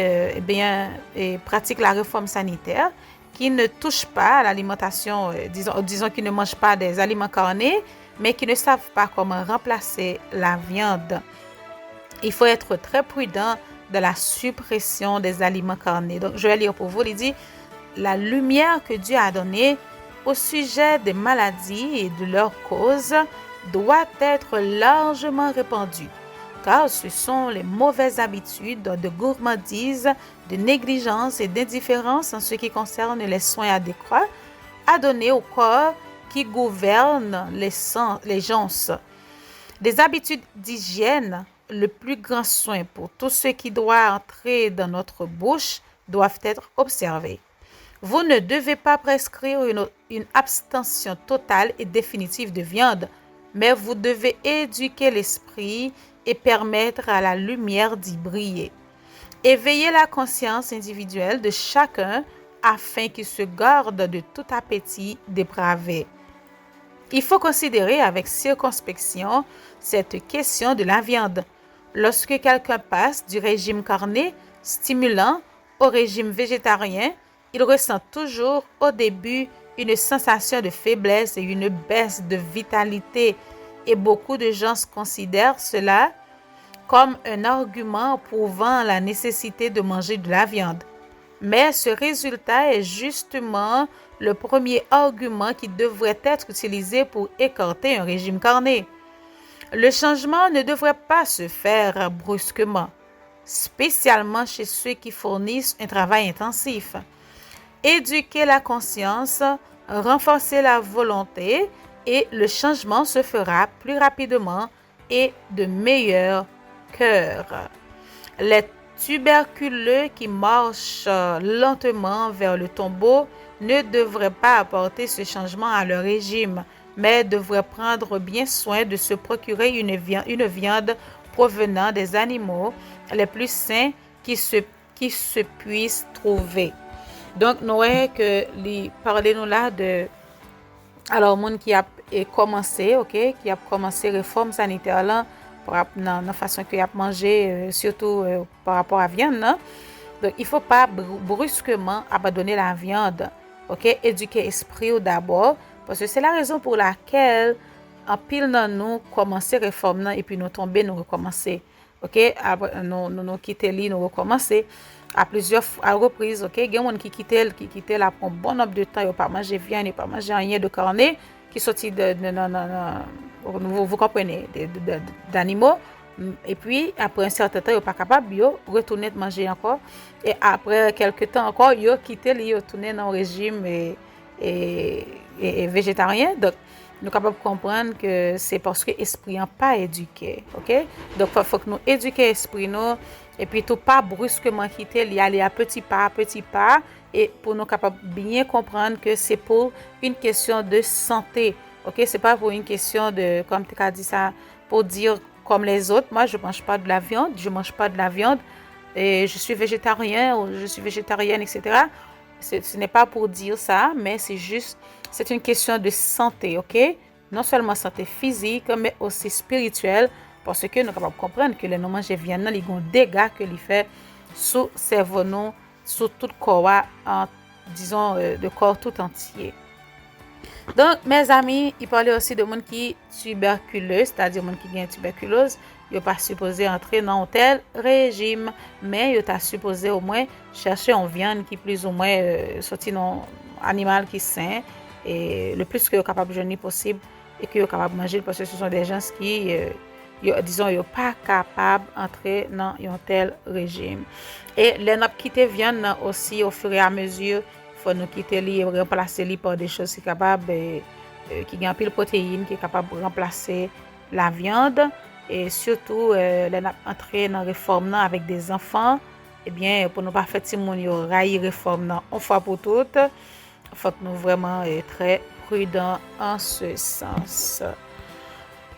pratiquent la réforme sanitaire, qui ne touchent pas à l'alimentation, disons qui ne mangent pas des aliments carnés, mais qui ne savent pas comment remplacer la viande. Il faut être très prudent de la suppression des aliments carnés. Donc, je vais lire pour vous. Il dit, la lumière que Dieu a donnée au sujet des maladies et de leurs causes doit être largement répandue, car ce sont les mauvaises habitudes de gourmandise, de négligence et d'indifférence en ce qui concerne les soins adéquats à donner au corps qui gouverne les gens. Des habitudes d'hygiène, le plus grand soin pour tout ce qui doit entrer dans notre bouche doivent être observés. Vous ne devez pas prescrire une abstention totale et définitive de viande, mais vous devez éduquer l'esprit et permettre à la lumière d'y briller. Éveillez la conscience individuelle de chacun afin qu'il se garde de tout appétit dépravé. Il faut considérer avec circonspection cette question de la viande. Lorsque quelqu'un passe du régime carné stimulant au régime végétarien, il ressent toujours au début une sensation de faiblesse et une baisse de vitalité. Et beaucoup de gens considèrent cela comme un argument prouvant la nécessité de manger de la viande. Mais ce résultat est justement le premier argument qui devrait être utilisé pour écarter un régime carné. Le changement ne devrait pas se faire brusquement, spécialement chez ceux qui fournissent un travail intensif. Éduquer la conscience, renforcer la volonté et le changement se fera plus rapidement et de meilleur cœur. Les tuberculeux qui marchent lentement vers le tombeau ne devraient pas apporter ce changement à leur régime, mais devraient prendre bien soin de se procurer une viande provenant des animaux les plus sains qui se puissent trouver. Donc, nous voyons que parlez-nous là de alors monde qui a commencé, qui a commencé réforme sanitaire là dans la façon qu'il a mangé, surtout par rapport à la viande. Non? Donc, il ne faut pas brusquement abandonner la viande. Éduquer l'esprit d'abord, parce que c'est la raison pour laquelle en pile dans nous commencer réforme et puis nous tomber, nous recommencer. Nous quitter li, nous recommencer à plusieurs reprises. Il y a des gens qui quittent là pour un bon nombre de temps, ils pas manger viande, ils pas manger rien de carné qui sorti vous comprenez, d'animaux. Et puis, après un certain temps, ils ne sont pas capables de retourner de manger encore. Et après quelques temps encore, ils ont quitté, ils ont retourné dans le régime et végétarien. Donc, nous sommes capables de comprendre que c'est parce que l'esprit n'est pas éduqué. Donc, il faut que nous éduquions l'esprit, et puis tout pas brusquement quitter, y aller à petit pas, et pour nous capables de bien comprendre que c'est pour une question de santé. C'est pas pour une question de, comme tu as dit ça, pour dire comme les autres, moi je mange pas de la viande, et je suis végétarien ou je suis végétarienne, etc. Ce n'est pas pour dire ça, mais c'est une question de santé, non seulement santé physique, mais aussi spirituelle, parce que nous sommes capables de comprendre que les nous manger viande, il y a des dégâts que il fait sur cerveau, sur tout le corps, disons le corps tout entier. Donc, mes amis, il parlait aussi de monde qui tuberculeux, c'est-à-dire monde qui a tuberculose, il n'est pas supposé entrer dans un tel régime, mais il est supposé au moins chercher une viande qui plus ou moins sorti dans un animal qui est sain, et le plus que capable de jeûner possible et que capable de manger, parce que ce sont des gens qui disons yo pas capable entrer dans un tel régime. Et les n'a quitter viande aussi au fur et à mesure, faut nous quitter li remplacer li par des choses qui capable qui gagne pile protéines qui est capable de remplacer la viande et surtout les n'a entrer dans réforme avec des enfants. Eh bien, pour ne pas faire ti moun yo rayi réforme nan une fois pour toutes, faut que nous vraiment très prudents en ce sens.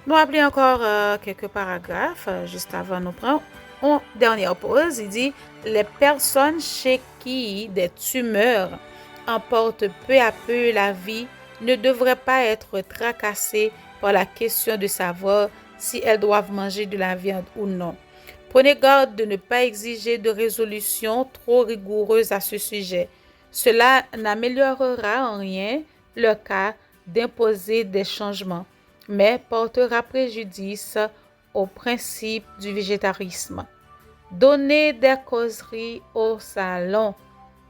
Nous appelons encore quelques paragraphes juste avant nous prendre une dernière pause. Il dit les personnes chez qui des tumeurs emportent peu à peu la vie ne devraient pas être tracassées par la question de savoir si elles doivent manger de la viande ou non. Prenez garde de ne pas exiger de résolution trop rigoureuse à ce sujet. Cela n'améliorera en rien le cas d'imposer des changements, mais portera préjudice au principe du végétarisme. Donnez des causeries au salon,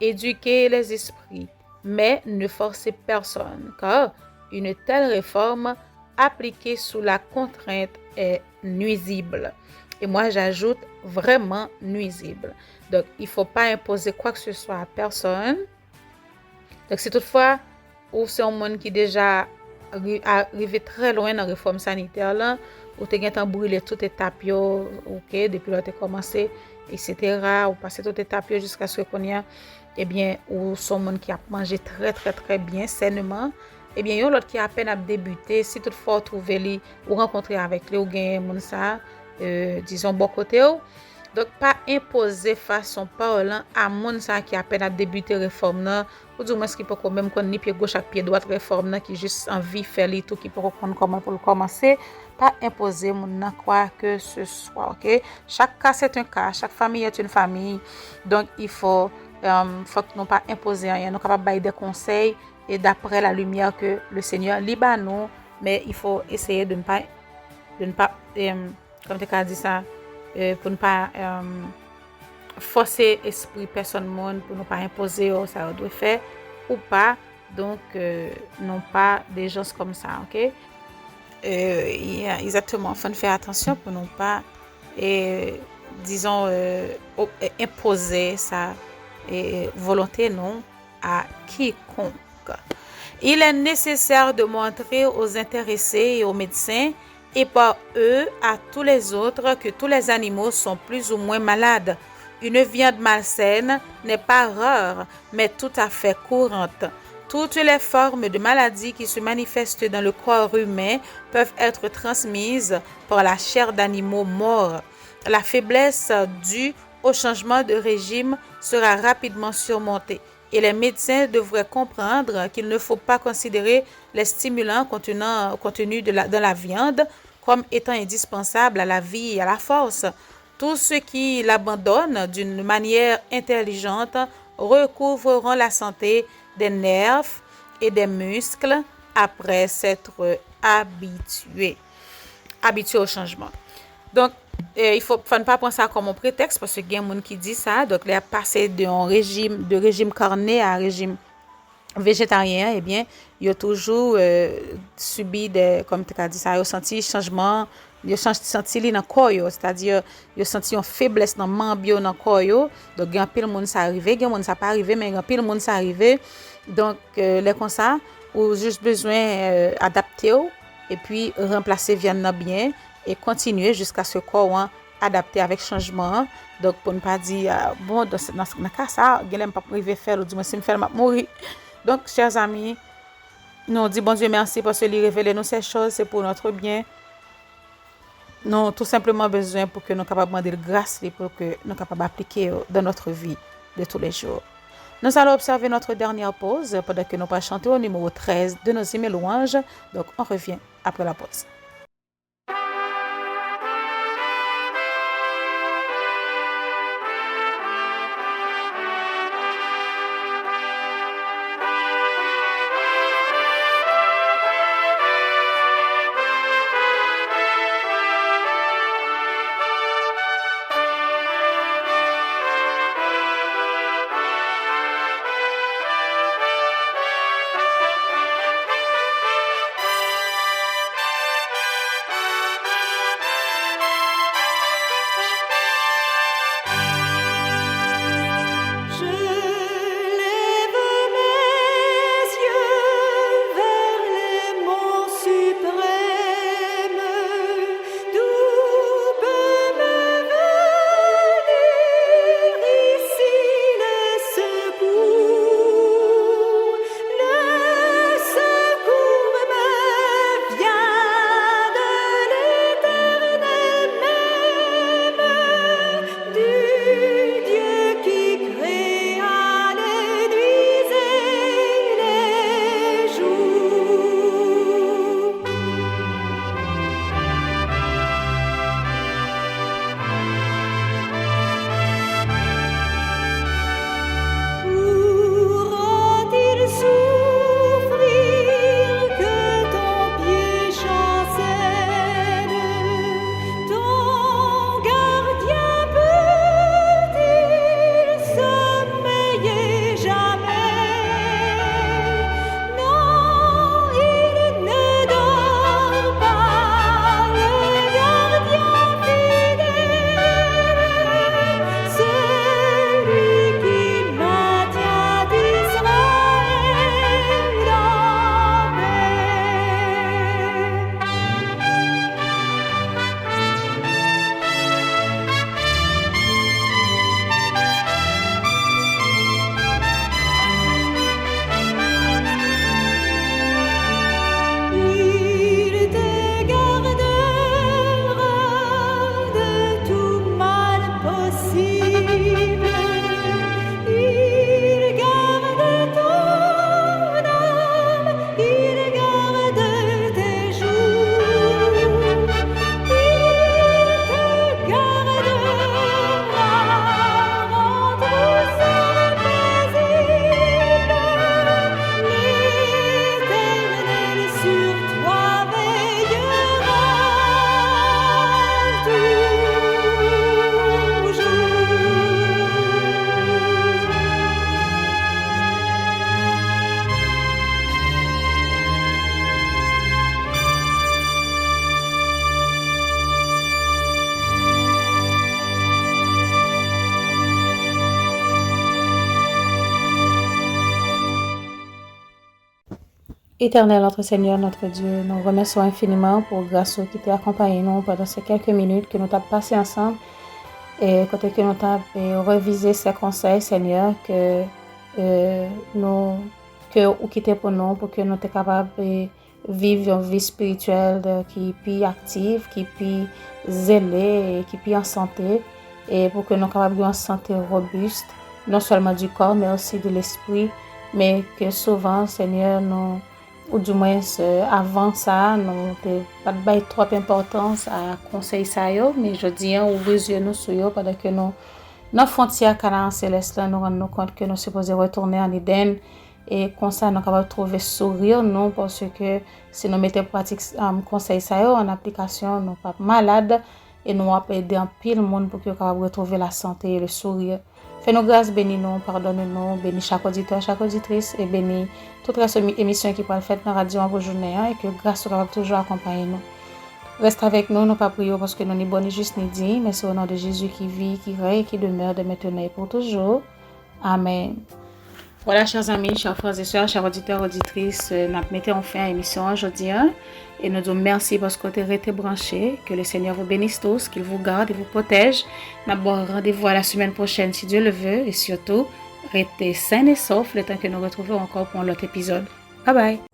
éduquez les esprits, mais ne forcez personne, car une telle réforme appliquée sous la contrainte est nuisible. Et moi, j'ajoute vraiment nuisible. Donc, il ne faut pas imposer quoi que ce soit à personne. Donc, si toutefois, ou c'est un monde qui déjà arrivé très loin dans la réforme sanitaire, là, ou tu as brûlé toutes étapes, ok, depuis que tu as commencé, etc., ou passé toutes étapes jusqu'à ce qu'on y a, eh bien, ou son monde qui a mangé très, très, très bien, sainement, eh bien, il y a l'autre qui a à peine à débuter, si toutefois, trouver lui, ou rencontrer avec lui, ou gagner mon ça, disons bon côté. Donc pas imposer façon parlant à moun ça qui a peine à débuter réforme là ou du moins qui peut quand même connait ni pied gauche à pied droit réforme là qui juste envie faire li tout qui peut comprendre comment pour commencer, pas imposer moun quoi que ce soit. OK, chaque cas c'est un cas, chaque famille est une famille. Donc il faut que nous pas imposer rien, nous capable bailler des conseils et d'après la lumière que le Seigneur liba nous, mais il faut essayer de ne pas comme tu as dit ça, pour ne pas forcer esprit personne monde, pour ne pas imposer ça doit faire ou pas. Donc non pas des gens comme ça, ok? Exactement, faut faire attention pour ne pas disons imposer sa volonté non à quiconque. Il est nécessaire de montrer aux intéressés et aux médecins et par eux à tous les autres que tous les animaux sont plus ou moins malades. Une viande malsaine n'est pas rare, mais tout à fait courante. Toutes les formes de maladies qui se manifestent dans le corps humain peuvent être transmises par la chair d'animaux morts. La faiblesse due au changement de régime sera rapidement surmontée. Et les médecins devraient comprendre qu'il ne faut pas considérer les stimulants contenus dans la viande comme étant indispensables à la vie et à la force. Tous ceux qui l'abandonnent d'une manière intelligente recouvreront la santé des nerfs et des muscles après s'être habitués au changement. Donc, il faut ne pas penser ça comme un prétexte parce qu'il y a des gens qui disent ça. Donc, les passer de régime carné à un régime végétarien, eh bien, il a toujours subi des, comme tu as dit ça, il a senti changement, il a senti dans le corps, c'est-à-dire, il a senti une faiblesse dans le membre, dans le corps. Donc, il y a un peu de monde ça arrivé, il y a un monde ça pas arrivé, mais il y a un peu de monde ça arrivé. Donc, les comme ça, ou juste besoin adapter et puis remplacer viande bien et continuer jusqu'à ce qu'on adapté avec changement. Donc pour ne pas dire bon dans ce cas ça gèlem pas privé faire ou du moins si me faire mourir. Donc chers amis, nous dit bon Dieu merci parce que lui révéler nous ces choses, c'est pour notre bien. Nous tout simplement besoin pour que nous capables demander grâce pour que nous capables appliquer dans notre vie de tous les jours. Nous allons observer notre dernière pause pendant que nous pas chanter au numéro 13 de nos hymnes louanges. Donc on revient après la pause. Éternel, notre Seigneur, notre Dieu, nous remercions infiniment pour grâce qui t'a accompagné nous pendant ces quelques minutes que nous t'avons passé ensemble et côté que nous t'avons revisé ces conseils, Seigneur, que ou qui était pour nous, pour que nous soyons capables de vivre une vie spirituelle qui est plus active, qui est plus zélée, et qui est plus en santé, et pour que nous soyons capables d'avoir une santé robuste, non seulement du corps, mais aussi de l'esprit, mais que souvent, Seigneur, nous, ou du moins avant ça, nous n'avons pas de trop d'importance à conseil ça, mais je dis, ouvrir les yeux nous sur eux pendant que nous, dans la frontière Canaan céleste, nous rendons compte que nous sommes supposés retourner en Éden. Et comme ça, nous sommes capables de trouver sourire, non, parce que si nous mettons en pratique conseil ça en application, nous ne sommes pas malades et nous avons aidé un pile monde pour que nous capables de retrouver la santé et le sourire. Fais-nous grâce, bénis-nous, pardonne-nous, bénis chaque auditeur, chaque auditrice et bénis toute la émission qui peut être faite dans la radio en journée et que grâce soit capable toujours accompagner nous. Reste avec nous, nous pas prions parce que nous n'y bonnes juste ni dit, mais c'est au nom de Jésus qui vit, qui règne et qui demeure de maintenant et pour toujours. Amen. Voilà, chers amis, chers frères et sœurs, chers auditeurs, auditrices, nous mettons fin à l'émission aujourd'hui et nous disons merci parce que vous avez été branchés, que le Seigneur vous bénisse tous, qu'il vous garde et vous protège. Nous avons rendez-vous à la semaine prochaine si Dieu le veut et surtout, restez sains et saufs le temps que nous retrouvons encore pour un autre épisode. Bye bye!